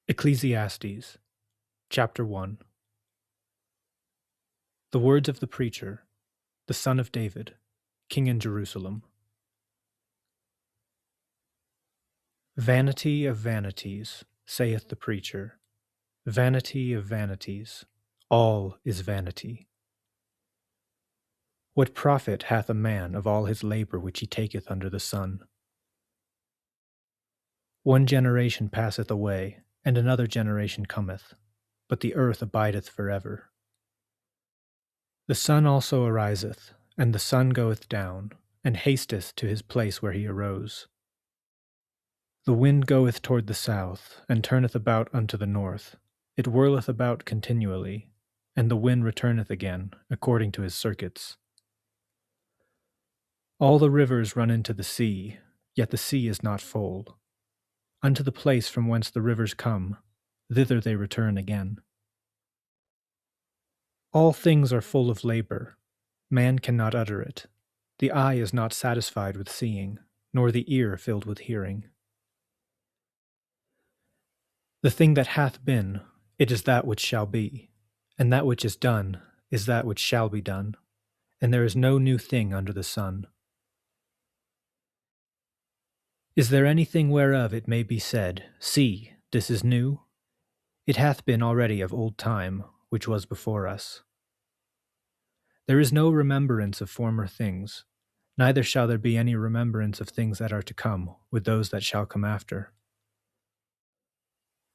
Ecclesiastes, Chapter 1. The words of the preacher, the son of David, king in Jerusalem. Vanity of vanities, saith the preacher, vanity of vanities, all is vanity. What profit hath a man of all his labor which he taketh under the sun? One generation passeth away, and another generation cometh, but the earth abideth forever. The sun also ariseth, and the sun goeth down, and hasteth to his place where he arose. The wind goeth toward the south, and turneth about unto the north. It whirleth about continually, and the wind returneth again, according to his circuits. All the rivers run into the sea, yet the sea is not full. Unto the place from whence the rivers come, thither they return again. All things are full of labor. Man cannot utter it. The eye is not satisfied with seeing, nor the ear filled with hearing. The thing that hath been, it is that which shall be, and that which is done is that which shall be done, and there is no new thing under the sun. Is there anything whereof it may be said, See, this is new? It hath been already of old time, which was before us. There is no remembrance of former things, neither shall there be any remembrance of things that are to come with those that shall come after.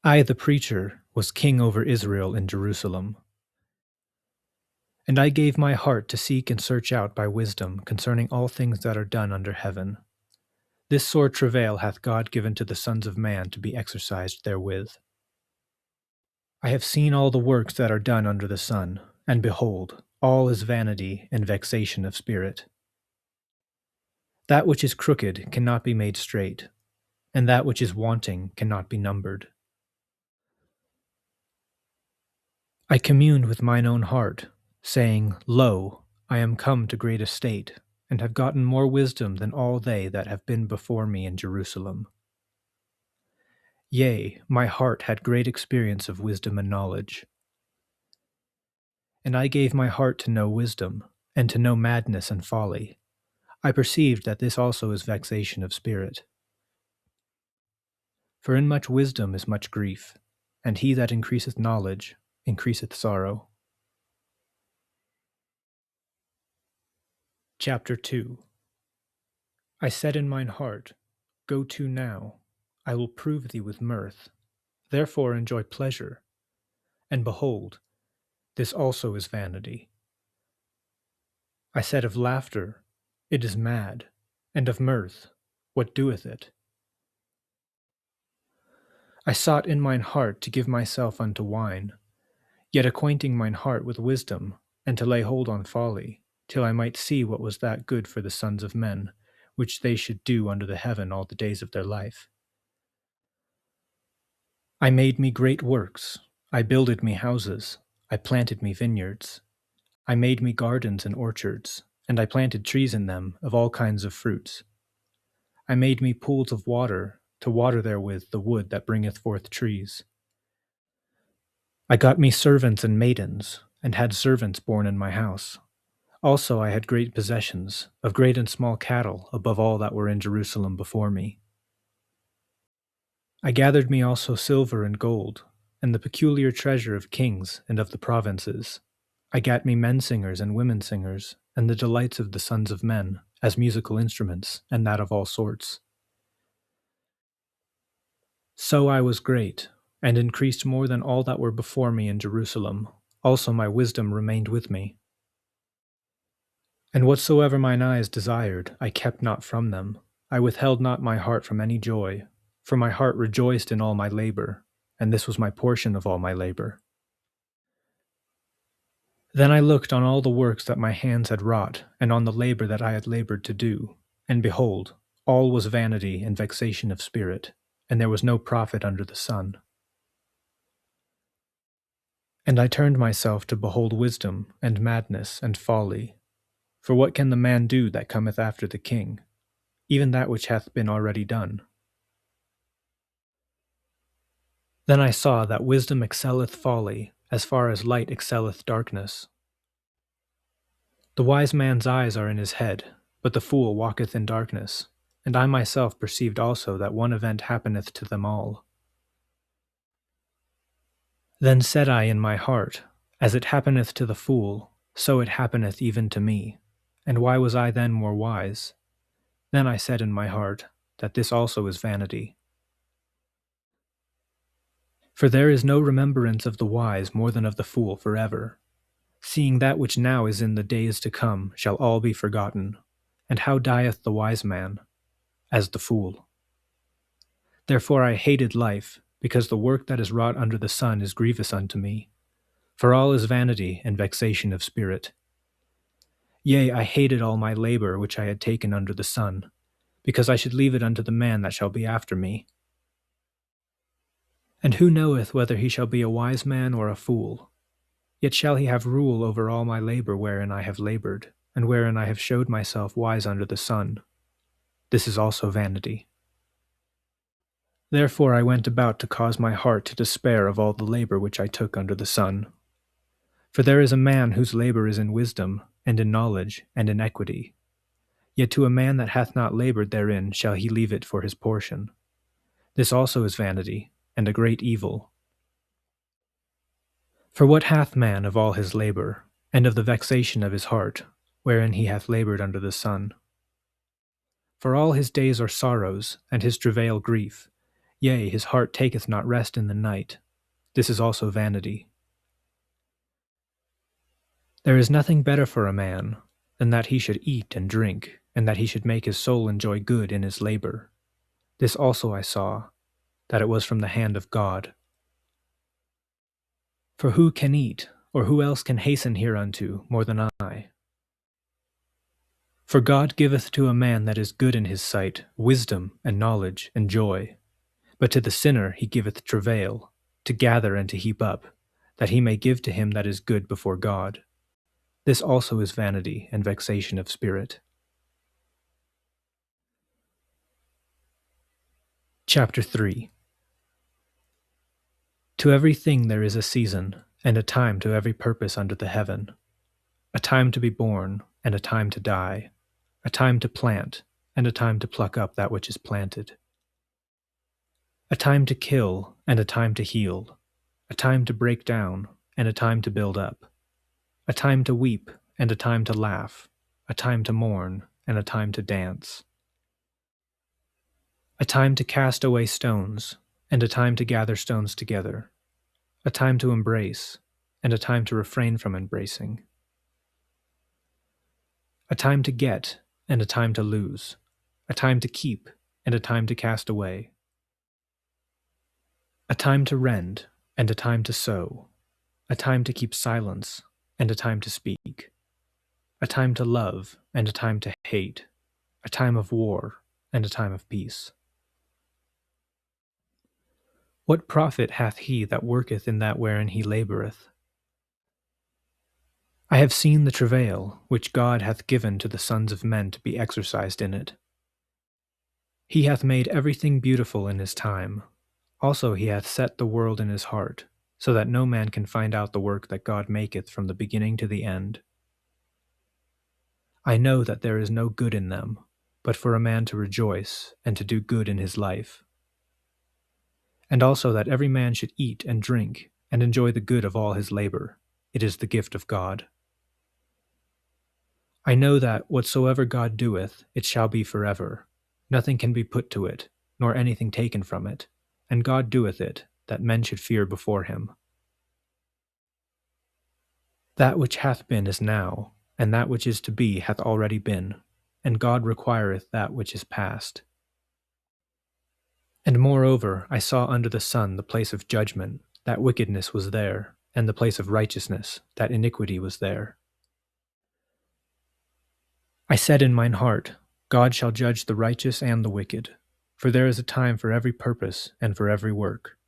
I, the preacher, was king over Israel in Jerusalem. And I gave my heart to seek and search out by wisdom concerning all things that are done under heaven. This sore travail hath God given to the sons of man to be exercised therewith. I have seen all the works that are done under the sun, and behold, all is vanity and vexation of spirit. That which is crooked cannot be made straight, and that which is wanting cannot be numbered. I communed with mine own heart, saying, Lo, I am come to great estate, and have gotten more wisdom than all they that have been before me in Jerusalem. Yea, my heart had great experience of wisdom and knowledge. And I gave my heart to know wisdom, and to know madness and folly. I perceived that this also is vexation of spirit. For in much wisdom is much grief, and he that increaseth knowledge increaseth sorrow. Chapter 2. I said in mine heart, Go to now, I will prove thee with mirth, therefore enjoy pleasure. And behold, this also is vanity. I said of laughter, It is mad, and of mirth, what doeth it? I sought in mine heart to give myself unto wine, yet acquainting mine heart with wisdom, and to lay hold on folly, till I might see what was that good for the sons of men, which they should do under the heaven all the days of their life. I made me great works, I builded me houses, I planted me vineyards, I made me gardens and orchards, and I planted trees in them of all kinds of fruits. I made me pools of water, to water therewith the wood that bringeth forth trees. I got me servants and maidens, and had servants born in my house. Also I had great possessions, of great and small cattle, above all that were in Jerusalem before me. I gathered me also silver and gold, and the peculiar treasure of kings and of the provinces. I gat me men singers and women singers, and the delights of the sons of men, as musical instruments, and that of all sorts. So I was great, and increased more than all that were before me in Jerusalem. Also my wisdom remained with me. And whatsoever mine eyes desired, I kept not from them. I withheld not my heart from any joy, for my heart rejoiced in all my labor, and this was my portion of all my labor. Then I looked on all the works that my hands had wrought, and on the labor that I had labored to do, and behold, all was vanity and vexation of spirit, and there was no profit under the sun. And I turned myself to behold wisdom, and madness, and folly. For what can the man do that cometh after the king? Even that which hath been already done. Then I saw that wisdom excelleth folly, as far as light excelleth darkness. The wise man's eyes are in his head, but the fool walketh in darkness. And I myself perceived also that one event happeneth to them all. Then said I in my heart, As it happeneth to the fool, so it happeneth even to me. And why was I then more wise? Then I said in my heart, that this also is vanity. For there is no remembrance of the wise more than of the fool forever. Seeing that which now is in the days to come shall all be forgotten. And how dieth the wise man? As the fool. Therefore I hated life, because the work that is wrought under the sun is grievous unto me. For all is vanity and vexation of spirit. Yea, I hated all my labor which I had taken under the sun, because I should leave it unto the man that shall be after me. And who knoweth whether he shall be a wise man or a fool? Yet shall he have rule over all my labor wherein I have labored, and wherein I have showed myself wise under the sun. This is also vanity. Therefore I went about to cause my heart to despair of all the labor which I took under the sun. For there is a man whose labor is in wisdom, and in knowledge, and in equity. Yet to a man that hath not labored therein shall he leave it for his portion. This also is vanity, and a great evil. For what hath man of all his labor, and of the vexation of his heart, wherein he hath labored under the sun? For all his days are sorrows, and his travail grief. Yea, his heart taketh not rest in the night. This is also vanity. There is nothing better for a man than that he should eat and drink, and that he should make his soul enjoy good in his labor. This also I saw, that it was from the hand of God. For who can eat, or who else can hasten hereunto more than I? For God giveth to a man that is good in his sight wisdom and knowledge and joy. But to the sinner he giveth travail, to gather and to heap up, that he may give to him that is good before God. This also is vanity and vexation of spirit. Chapter 3. To every thing there is a season, and a time to every purpose under the heaven. A time to be born, and a time to die. A time to plant, and a time to pluck up that which is planted. A time to kill, and a time to heal. A time to break down, and a time to build up. A time to weep, and a time to laugh. A time to mourn, and a time to dance. A time to cast away stones, and a time to gather stones together. A time to embrace, and a time to refrain from embracing. A time to get, and a time to lose. A time to keep, and a time to cast away. A time to rend, and a time to sow. A time to keep silence, and a time to speak. A time to love, and a time to hate. A time of war, and a time of peace. What profit hath he that worketh in that wherein he laboureth? I have seen the travail which God hath given to the sons of men to be exercised in it. He hath made everything beautiful in his time. Also he hath set the world in his heart, so that no man can find out the work that God maketh from the beginning to the end. I know that there is no good in them, but for a man to rejoice and to do good in his life. And also that every man should eat and drink, and enjoy the good of all his labor. It is the gift of God. I know that whatsoever God doeth, it shall be forever. Nothing can be put to it, nor anything taken from it. And God doeth it, that men should fear before him. That which hath been is now, and that which is to be hath already been, and God requireth that which is past. And moreover, I saw under the sun the place of judgment, that wickedness was there, and the place of righteousness, that iniquity was there. I said in mine heart, God shall judge the righteous and the wicked, for there is a time for every purpose and for every work.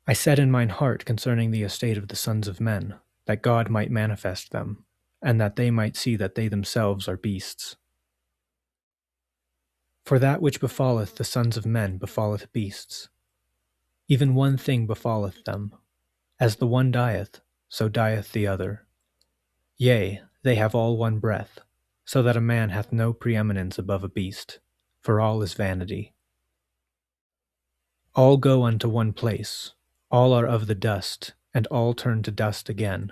I said in mine heart concerning the estate of the sons of men, that God might manifest them, and that they might see that they themselves are beasts. For that which befalleth the sons of men befalleth beasts. Even one thing befalleth them. As the one dieth, so dieth the other. Yea, they have all one breath, so that a man hath no preeminence above a beast, for all is vanity. All go unto one place, all are of the dust, and all turn to dust again.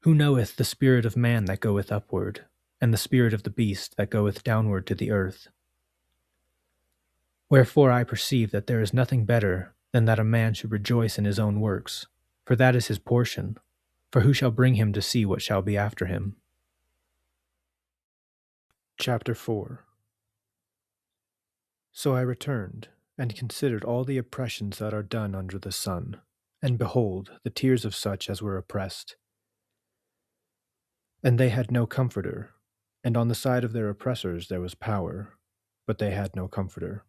Who knoweth the spirit of man that goeth upward, and the spirit of the beast that goeth downward to the earth? Wherefore I perceive that there is nothing better than that a man should rejoice in his own works, for that is his portion. For who shall bring him to see what shall be after him? Chapter 4. So I returned, and considered all the oppressions that are done under the sun, and behold, the tears of such as were oppressed. And they had no comforter, and on the side of their oppressors there was power, but they had no comforter.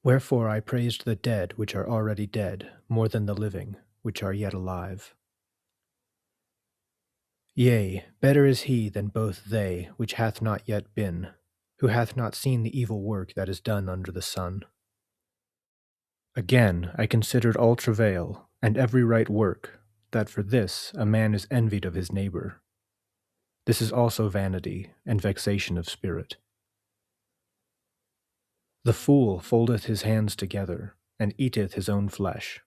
Wherefore I praised the dead which are already dead more than the living which are yet alive. Yea, better is he than both they which hath not yet been, who hath not seen the evil work that is done under the sun. Again I considered all travail, and every right work, that for this a man is envied of his neighbor. This is also vanity and vexation of spirit. The fool foldeth his hands together, and eateth his own flesh.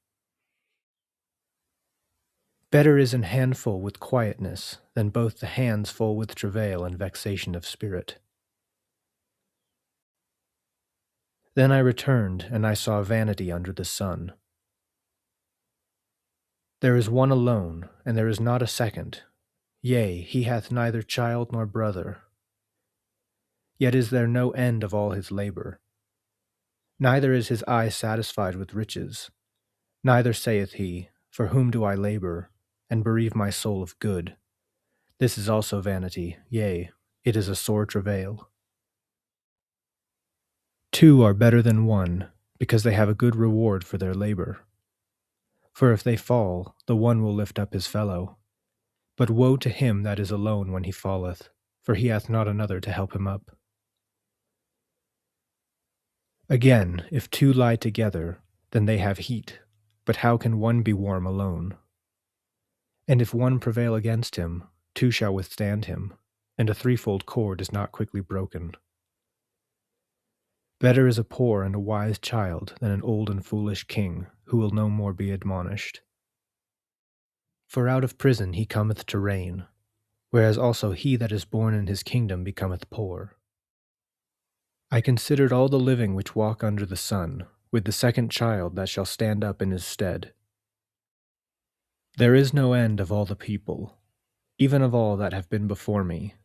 Better is an handful with quietness than both the hands full with travail and vexation of spirit. Then I returned, and I saw vanity under the sun. There is one alone, and there is not a second. Yea, he hath neither child nor brother. Yet is there no end of all his labor. Neither is his eye satisfied with riches. Neither saith he, For whom do I labor, and bereave my soul of good? This is also vanity, yea, it is a sore travail. Two are better than one, because they have a good reward for their labor. For if they fall, the one will lift up his fellow. But woe to him that is alone when he falleth, for he hath not another to help him up. Again, if two lie together, then they have heat, but how can one be warm alone? And if one prevail against him, two shall withstand him, and a threefold cord is not quickly broken. Better is a poor and a wise child than an old and foolish king, who will no more be admonished. For out of prison he cometh to reign, whereas also he that is born in his kingdom becometh poor. I considered all the living which walk under the sun, with the second child that shall stand up in his stead. There is no end of all the people, even of all that have been before me.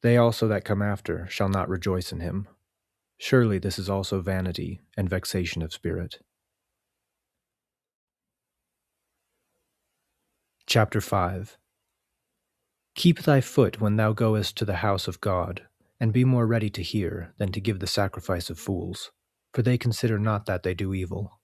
They also that come after shall not rejoice in him. Surely this is also vanity and vexation of spirit. Chapter 5. Keep thy foot when thou goest to the house of God, and be more ready to hear than to give the sacrifice of fools, for they consider not that they do evil.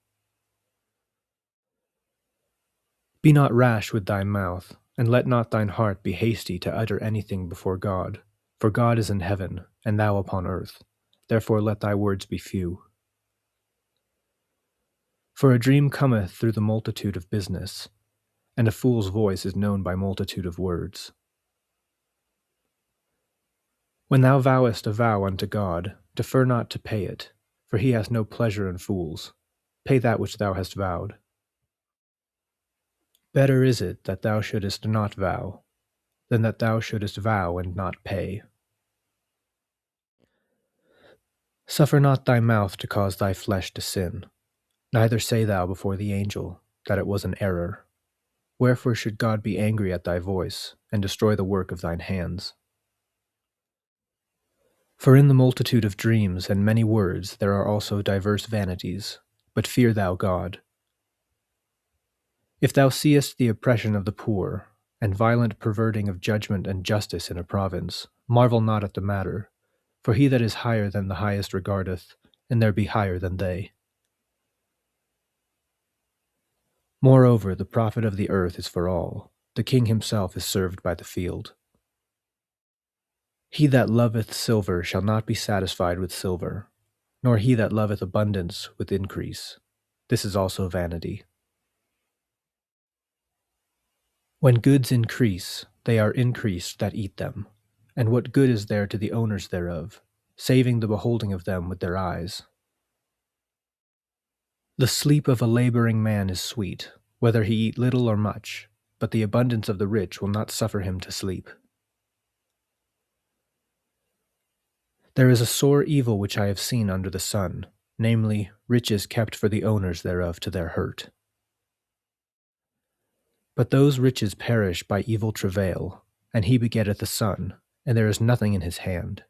Be not rash with thy mouth, and let not thine heart be hasty to utter anything before God, for God is in heaven, and thou upon earth. Therefore let thy words be few. For a dream cometh through the multitude of business, and a fool's voice is known by multitude of words. When thou vowest a vow unto God, defer not to pay it, for he hath no pleasure in fools. Pay that which thou hast vowed. Better is it that thou shouldest not vow, than that thou shouldest vow and not pay. Suffer not thy mouth to cause thy flesh to sin, neither say thou before the angel that it was an error. Wherefore should God be angry at thy voice, and destroy the work of thine hands? For in the multitude of dreams and many words there are also diverse vanities, but fear thou God. If thou seest the oppression of the poor, and violent perverting of judgment and justice in a province, marvel not at the matter, for he that is higher than the highest regardeth, and there be higher than they. Moreover, the profit of the earth is for all, the king himself is served by the field. He that loveth silver shall not be satisfied with silver, nor he that loveth abundance with increase. This is also vanity. When goods increase, they are increased that eat them. And what good is there to the owners thereof, saving the beholding of them with their eyes? The sleep of a laboring man is sweet, whether he eat little or much, but the abundance of the rich will not suffer him to sleep. There is a sore evil which I have seen under the sun, namely, riches kept for the owners thereof to their hurt. But those riches perish by evil travail, and he begetteth a son, and there is nothing in his hand.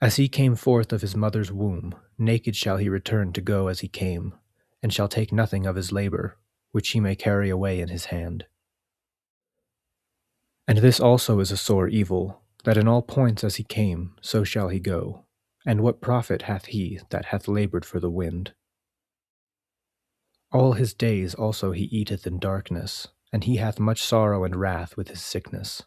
As he came forth of his mother's womb, naked shall he return to go as he came, and shall take nothing of his labor, which he may carry away in his hand. And this also is a sore evil, that in all points as he came, so shall he go. And what profit hath he that hath labored for the wind? All his days also he eateth in darkness, and he hath much sorrow and wrath with his sickness.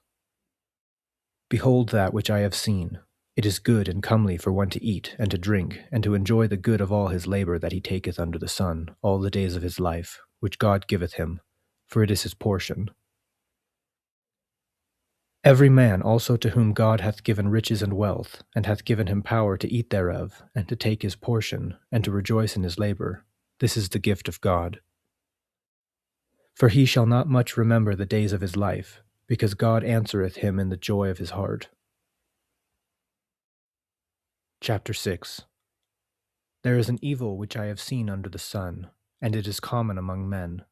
Behold that which I have seen. It is good and comely for one to eat and to drink, and to enjoy the good of all his labor that he taketh under the sun, all the days of his life, which God giveth him, for it is his portion. Every man also to whom God hath given riches and wealth, and hath given him power to eat thereof, and to take his portion, and to rejoice in his labor, this is the gift of God. For he shall not much remember the days of his life, because God answereth him in the joy of his heart. Chapter 6. There is an evil which I have seen under the sun, and it is common among men.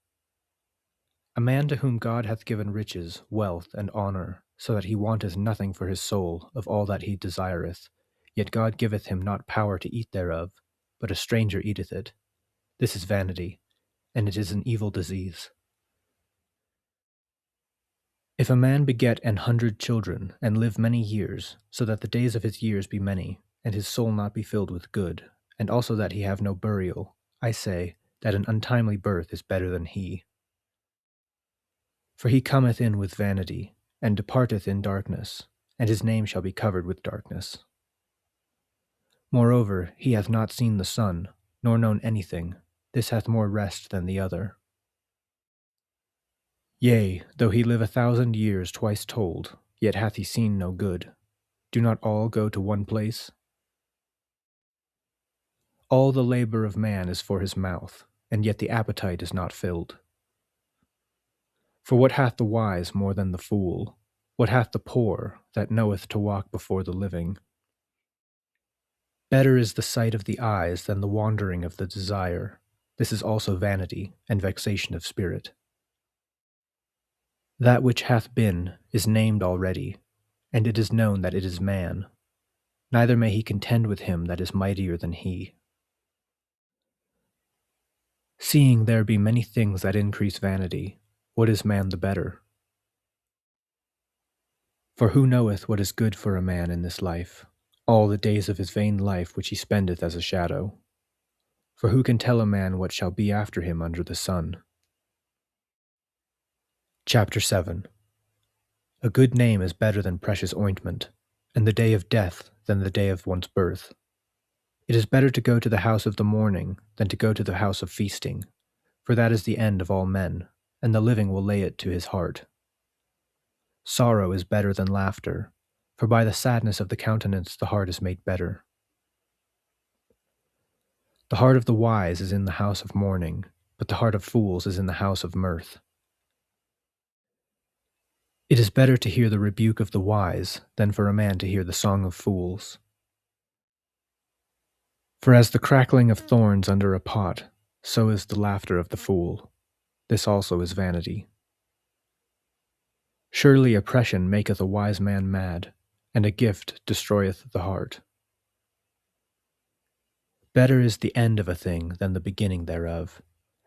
A man to whom God hath given riches, wealth, and honor, so that he wanteth nothing for his soul of all that he desireth, yet God giveth him not power to eat thereof, but a stranger eateth it. This is vanity, and it is an evil disease. If a man beget 100 children, and live many years, so that the days of his years be many, and his soul not be filled with good, and also that he have no burial, I say that an untimely birth is better than he. For he cometh in with vanity, and departeth in darkness, and his name shall be covered with darkness. Moreover, he hath not seen the sun, nor known anything. This hath more rest than the other. Yea, though he live 1,000 years twice told, yet hath he seen no good. Do not all go to one place? All the labor of man is for his mouth, and yet the appetite is not filled. For what hath the wise more than the fool? What hath the poor that knoweth to walk before the living? Better is the sight of the eyes than the wandering of the desire. This is also vanity and vexation of spirit. That which hath been is named already, and it is known that it is man. Neither may he contend with him that is mightier than he. Seeing there be many things that increase vanity, what is man the better? For who knoweth what is good for a man in this life, all the days of his vain life which he spendeth as a shadow? For who can tell a man what shall be after him under the sun? Chapter 7. A good name is better than precious ointment, and the day of death than the day of one's birth. It is better to go to the house of the mourning than to go to the house of feasting, for that is the end of all men, and the living will lay it to his heart. Sorrow is better than laughter, for by the sadness of the countenance the heart is made better. The heart of the wise is in the house of mourning, but the heart of fools is in the house of mirth. It is better to hear the rebuke of the wise than for a man to hear the song of fools. For as the crackling of thorns under a pot, so is the laughter of the fool. This also is vanity. Surely oppression maketh a wise man mad, and a gift destroyeth the heart. Better is the end of a thing than the beginning thereof,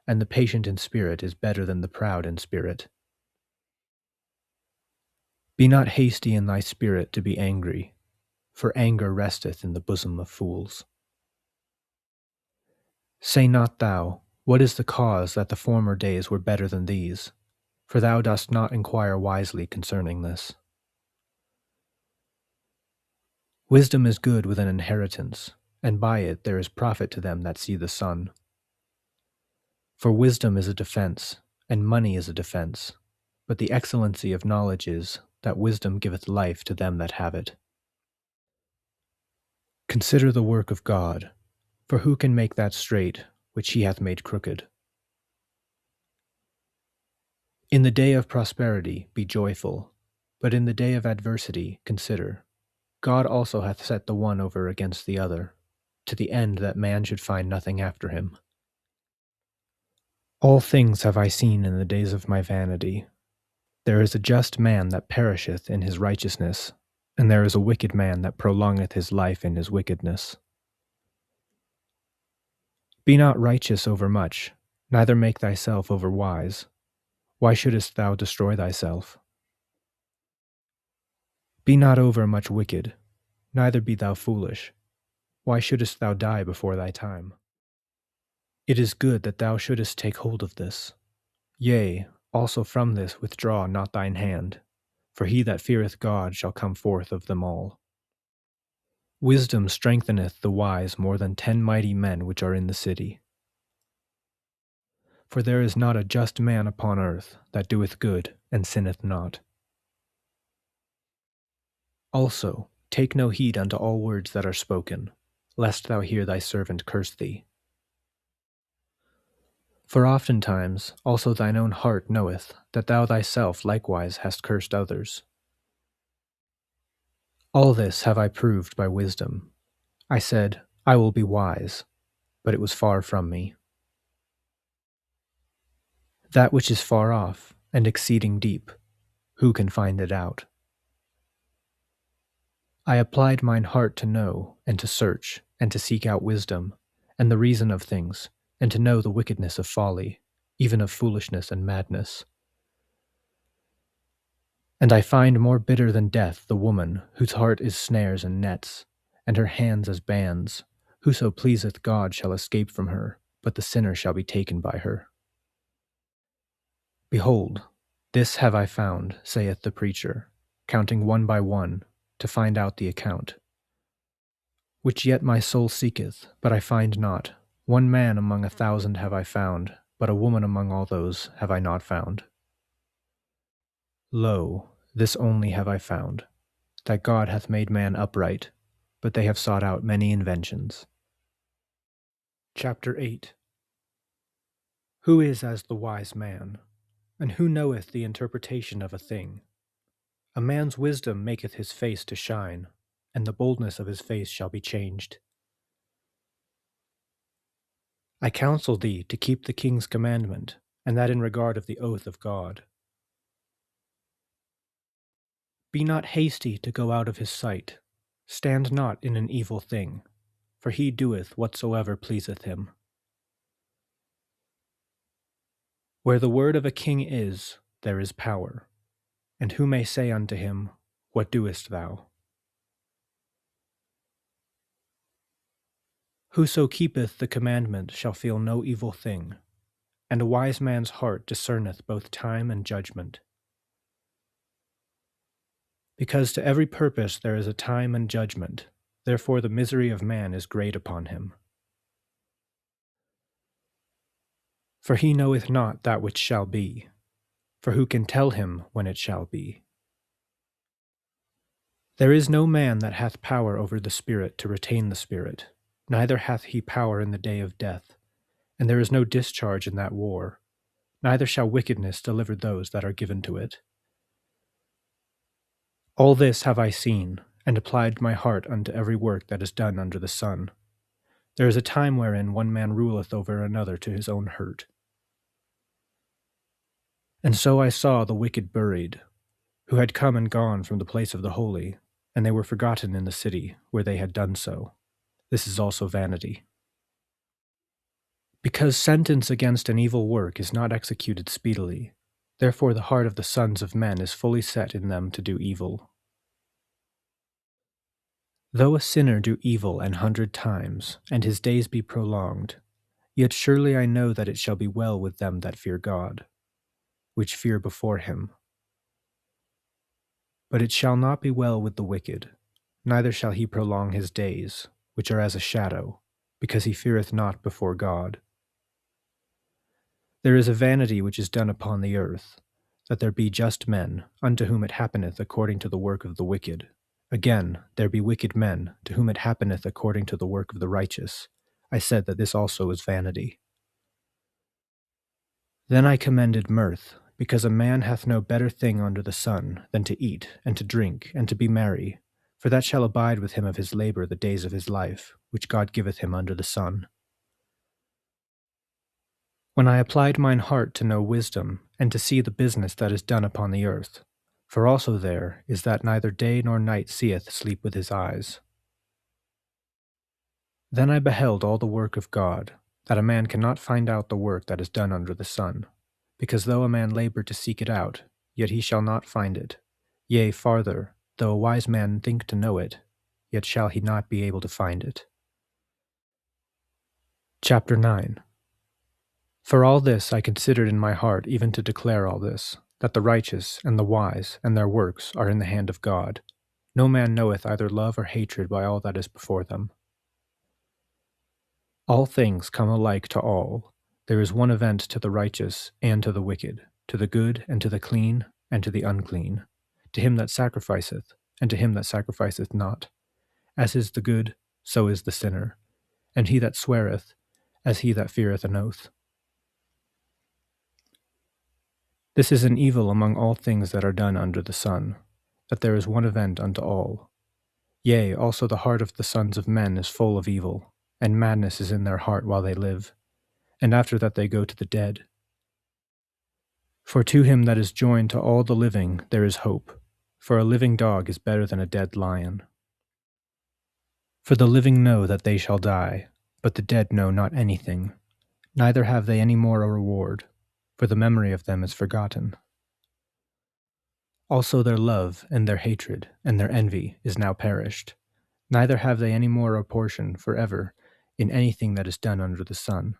and the patient in spirit is better than the proud in spirit. Be not hasty in thy spirit to be angry, for anger resteth in the bosom of fools. Say not thou, what is the cause that the former days were better than these? For thou dost not inquire wisely concerning this. Wisdom is good with an inheritance, and by it there is profit to them that see the sun. For wisdom is a defense, and money is a defense, but the excellency of knowledge is that wisdom giveth life to them that have it. Consider the work of God, for who can make that straight which he hath made crooked? In the day of prosperity be joyful, but in the day of adversity consider. God also hath set the one over against the other, to the end that man should find nothing after him. All things have I seen in the days of my vanity. There is a just man that perisheth in his righteousness, and there is a wicked man that prolongeth his life in his wickedness. Be not righteous over much, neither make thyself over wise. Why shouldest thou destroy thyself? Be not over much wicked, neither be thou foolish. Why shouldest thou die before thy time? It is good that thou shouldest take hold of this. Yea, also from this withdraw not thine hand, for he that feareth God shall come forth of them all. Wisdom strengtheneth the wise more than 10 mighty men which are in the city. For there is not a just man upon earth that doeth good and sinneth not. Also, take no heed unto all words that are spoken, lest thou hear thy servant curse thee. For oftentimes also thine own heart knoweth that thou thyself likewise hast cursed others. All this have I proved by wisdom. I said, I will be wise, but it was far from me. That which is far off and exceeding deep, who can find it out? I applied mine heart to know, and to search, and to seek out wisdom, and the reason of things, and to know the wickedness of folly, even of foolishness and madness. And I find more bitter than death the woman whose heart is snares and nets, and her hands as bands. Whoso pleaseth God shall escape from her, but the sinner shall be taken by her. Behold, this have I found, saith the preacher, counting one by one, to find out the account. Which yet my soul seeketh, but I find not. One man among 1,000 have I found, but a woman among all those have I not found. Lo, this only have I found, that God hath made man upright, but they have sought out many inventions. Chapter 8. Who is as the wise man? And who knoweth the interpretation of a thing? A man's wisdom maketh his face to shine, and the boldness of his face shall be changed. I counsel thee to keep the king's commandment, and that in regard of the oath of God. Be not hasty to go out of his sight. Stand not in an evil thing, for he doeth whatsoever pleaseth him. Where the word of a king is, there is power. And who may say unto him, What doest thou? Whoso keepeth the commandment shall feel no evil thing, and a wise man's heart discerneth both time and judgment. Because to every purpose there is a time and judgment, therefore the misery of man is great upon him. For he knoweth not that which shall be, for who can tell him when it shall be? There is no man that hath power over the Spirit to retain the Spirit, neither hath he power in the day of death, and there is no discharge in that war, neither shall wickedness deliver those that are given to it. All this have I seen, and applied my heart unto every work that is done under the sun. There is a time wherein one man ruleth over another to his own hurt. And so I saw the wicked buried, who had come and gone from the place of the holy, and they were forgotten in the city where they had done so. This is also vanity. Because sentence against an evil work is not executed speedily, therefore the heart of the sons of men is fully set in them to do evil. Though a sinner do evil 100 times, and his days be prolonged, yet surely I know that it shall be well with them that fear God, which fear before him. But it shall not be well with the wicked, neither shall he prolong his days, which are as a shadow, because he feareth not before God. There is a vanity which is done upon the earth, that there be just men, unto whom it happeneth according to the work of the wicked. Again, there be wicked men, to whom it happeneth according to the work of the righteous. I said that this also is vanity. Then I commended mirth, because a man hath no better thing under the sun than to eat, and to drink, and to be merry, for that shall abide with him of his labor the days of his life, which God giveth him under the sun. When I applied mine heart to know wisdom, and to see the business that is done upon the earth, for also there is that neither day nor night seeth sleep with his eyes. Then I beheld all the work of God, that a man cannot find out the work that is done under the sun, because though a man labor to seek it out, yet he shall not find it. Yea, farther, though a wise man think to know it, yet shall he not be able to find it. Chapter 9. For all this I considered in my heart even to declare all this, that the righteous and the wise and their works are in the hand of God. No man knoweth either love or hatred by all that is before them. All things come alike to all. There is one event to the righteous and to the wicked, to the good and to the clean and to the unclean, to him that sacrificeth and to him that sacrificeth not. As is the good, so is the sinner, and he that sweareth, as he that feareth an oath. This is an evil among all things that are done under the sun, that there is one event unto all. Yea, also the heart of the sons of men is full of evil, and madness is in their heart while they live, and after that they go to the dead. For to him that is joined to all the living there is hope, for a living dog is better than a dead lion. For the living know that they shall die, but the dead know not anything, neither have they any more a reward, for the memory of them is forgotten. Also their love and their hatred and their envy is now perished, neither have they any more a portion forever in anything that is done under the sun.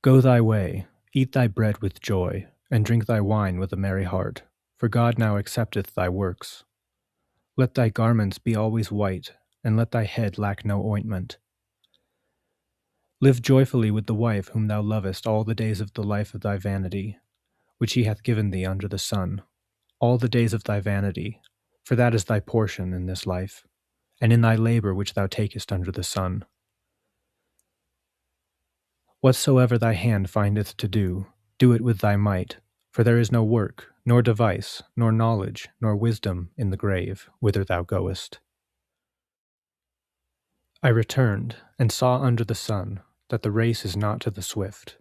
Go thy way, eat thy bread with joy, and drink thy wine with a merry heart, for God now accepteth thy works. Let thy garments be always white, and let thy head lack no ointment. Live joyfully with the wife whom thou lovest all the days of the life of thy vanity, which he hath given thee under the sun, all the days of thy vanity, for that is thy portion in this life, and in thy labor which thou takest under the sun. Whatsoever thy hand findeth to do, do it with thy might, for there is no work, nor device, nor knowledge, nor wisdom in the grave, whither thou goest. I returned, and saw under the sun, that the race is not to the swift,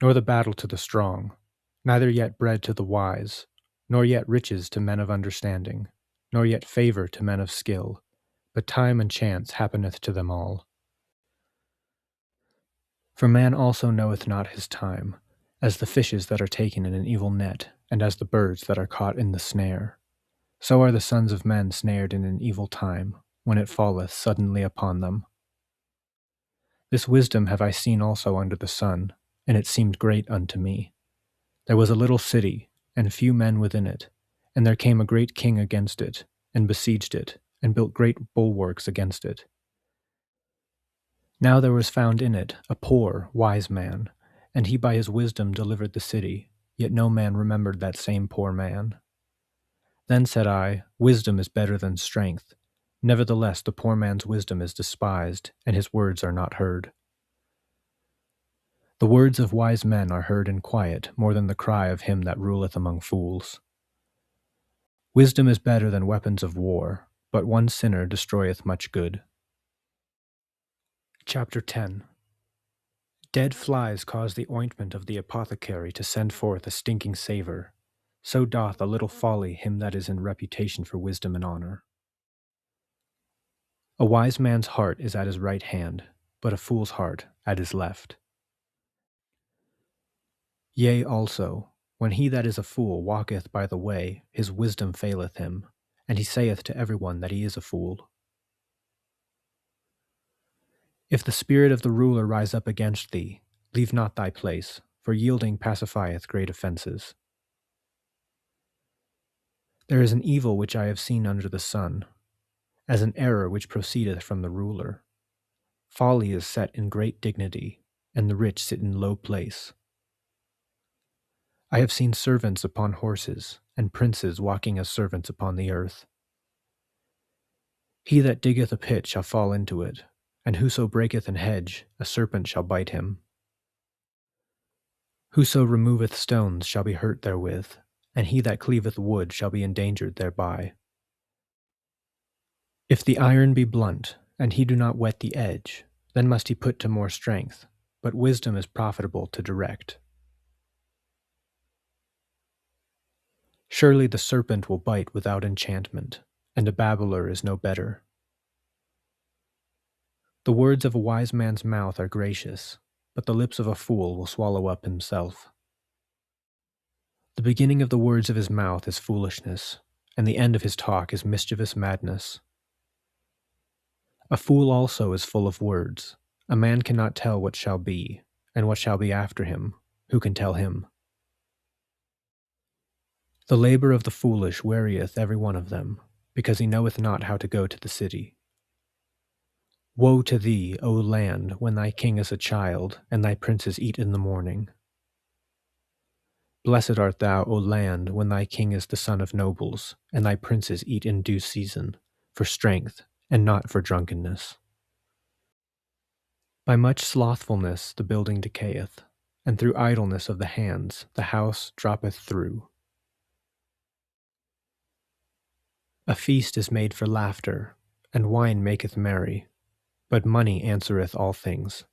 nor the battle to the strong, neither yet bread to the wise, nor yet riches to men of understanding, nor yet favor to men of skill, but time and chance happeneth to them all. For man also knoweth not his time, as the fishes that are taken in an evil net, and as the birds that are caught in the snare. So are the sons of men snared in an evil time, when it falleth suddenly upon them. This wisdom have I seen also under the sun, and it seemed great unto me. There was a little city, and few men within it, and there came a great king against it, and besieged it, and built great bulwarks against it. Now there was found in it a poor, wise man, and he by his wisdom delivered the city, yet no man remembered that same poor man. Then said I, Wisdom is better than strength. Nevertheless the poor man's wisdom is despised, and his words are not heard. The words of wise men are heard in quiet more than the cry of him that ruleth among fools. Wisdom is better than weapons of war, but one sinner destroyeth much good. Chapter 10. Dead flies cause the ointment of the apothecary to send forth a stinking savour. So doth a little folly him that is in reputation for wisdom and honour. A wise man's heart is at his right hand, but a fool's heart at his left. Yea, also, when he that is a fool walketh by the way, his wisdom faileth him, and he saith to every one that he is a fool. If the spirit of the ruler rise up against thee, leave not thy place, for yielding pacifieth great offences. There is an evil which I have seen under the sun, as an error which proceedeth from the ruler. Folly is set in great dignity, and the rich sit in low place. I have seen servants upon horses, and princes walking as servants upon the earth. He that diggeth a pit shall fall into it, and whoso breaketh an hedge, a serpent shall bite him. Whoso removeth stones shall be hurt therewith, and he that cleaveth wood shall be endangered thereby. If the iron be blunt, and he do not whet the edge, then must he put to more strength, but wisdom is profitable to direct. Surely the serpent will bite without enchantment, and a babbler is no better. The words of a wise man's mouth are gracious, but the lips of a fool will swallow up himself. The beginning of the words of his mouth is foolishness, and the end of his talk is mischievous madness. A fool also is full of words. A man cannot tell what shall be, and what shall be after him. Who can tell him? The labor of the foolish wearieth every one of them, because he knoweth not how to go to the city. Woe to thee, O land, when thy king is a child, and thy princes eat in the morning. Blessed art thou, O land, when thy king is the son of nobles, and thy princes eat in due season, for strength, and not for drunkenness. By much slothfulness the building decayeth, and through idleness of the hands the house droppeth through. A feast is made for laughter, and wine maketh merry, but money answereth all things.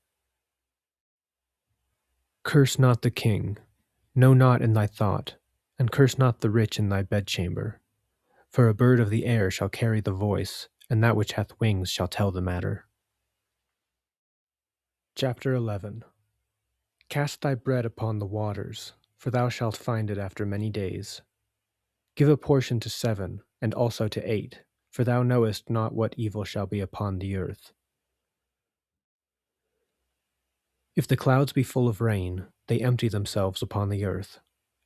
Curse not the king, know not in thy thought, and curse not the rich in thy bedchamber, for a bird of the air shall carry the voice, and that which hath wings shall tell the matter. Chapter 11. Cast thy bread upon the waters, for thou shalt find it after many days. Give a portion to 7, and also to 8, for thou knowest not what evil shall be upon the earth. If the clouds be full of rain, they empty themselves upon the earth.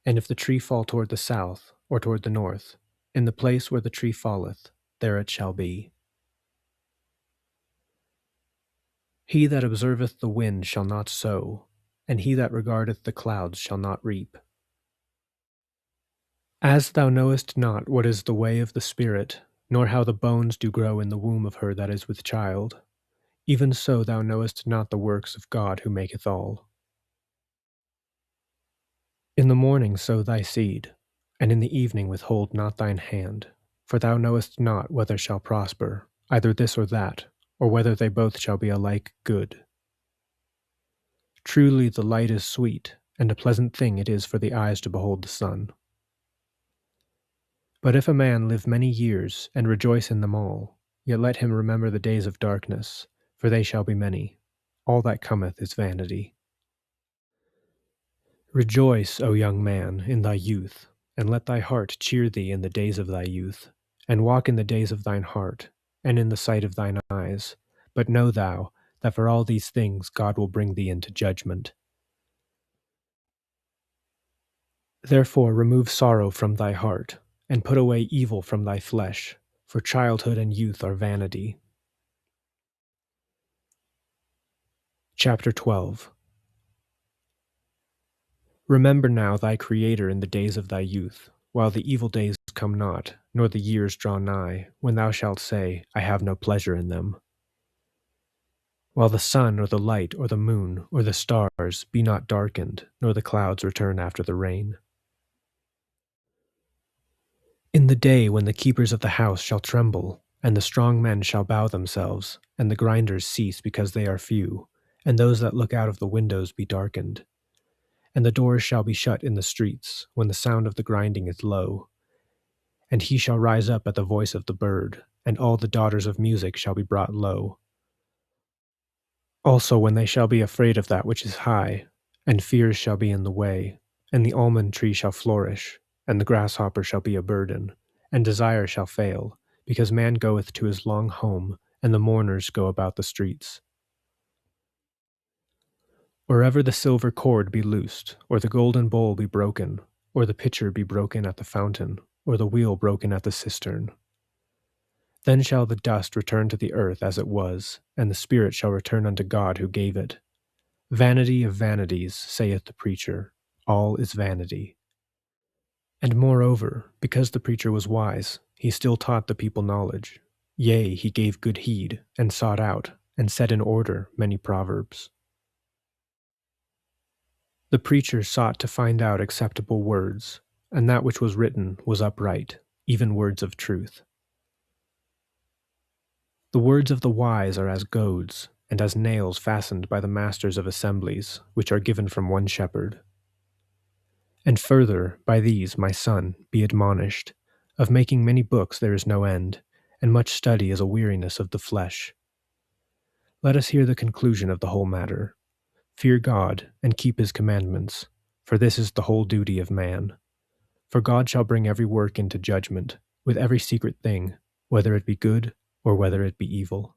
And if the tree fall toward the south, or toward the north, in the place where the tree falleth, there it shall be. He that observeth the wind shall not sow, and he that regardeth the clouds shall not reap. As thou knowest not what is the way of the Spirit, nor how the bones do grow in the womb of her that is with child, even so thou knowest not the works of God who maketh all. In the morning sow thy seed, and in the evening withhold not thine hand, for thou knowest not whether shall prosper, either this or that, or whether they both shall be alike good. Truly the light is sweet, and a pleasant thing it is for the eyes to behold the sun. But if a man live many years, and rejoice in them all, yet let him remember the days of darkness, for they shall be many. All that cometh is vanity. Rejoice, O young man, in thy youth, and let thy heart cheer thee in the days of thy youth, and walk in the days of thine heart, and in the sight of thine eyes. But know thou, that for all these things God will bring thee into judgment. Therefore remove sorrow from thy heart, and put away evil from thy flesh, for childhood and youth are vanity. Chapter 12. Remember now thy Creator in the days of thy youth, while the evil days come not, nor the years draw nigh, when thou shalt say, I have no pleasure in them. While the sun or the light or the moon or the stars be not darkened, nor the clouds return after the rain. In the day when the keepers of the house shall tremble, and the strong men shall bow themselves, and the grinders cease because they are few, and those that look out of the windows be darkened. And the doors shall be shut in the streets, when the sound of the grinding is low. And he shall rise up at the voice of the bird, and all the daughters of music shall be brought low. Also when they shall be afraid of that which is high, and fears shall be in the way, and the almond tree shall flourish, and the grasshopper shall be a burden, and desire shall fail, because man goeth to his long home, and the mourners go about the streets. Wherever the silver cord be loosed, or the golden bowl be broken, or the pitcher be broken at the fountain, or the wheel broken at the cistern, Then shall the dust return to the earth as it was, and the spirit shall return unto God who gave it. Vanity of vanities, saith the preacher, all is vanity. And moreover, because the preacher was wise, he still taught the people knowledge. Yea, he gave good heed, and sought out, and set in order many proverbs. The preacher sought to find out acceptable words, and that which was written was upright, even words of truth. The words of the wise are as goads, and as nails fastened by the masters of assemblies, which are given from one shepherd. And further, by these, my son, be admonished. Of making many books there is no end, and much study is a weariness of the flesh. Let us hear the conclusion of the whole matter. Fear God, and keep his commandments, for this is the whole duty of man. For God shall bring every work into judgment, with every secret thing, whether it be good or whether it be evil.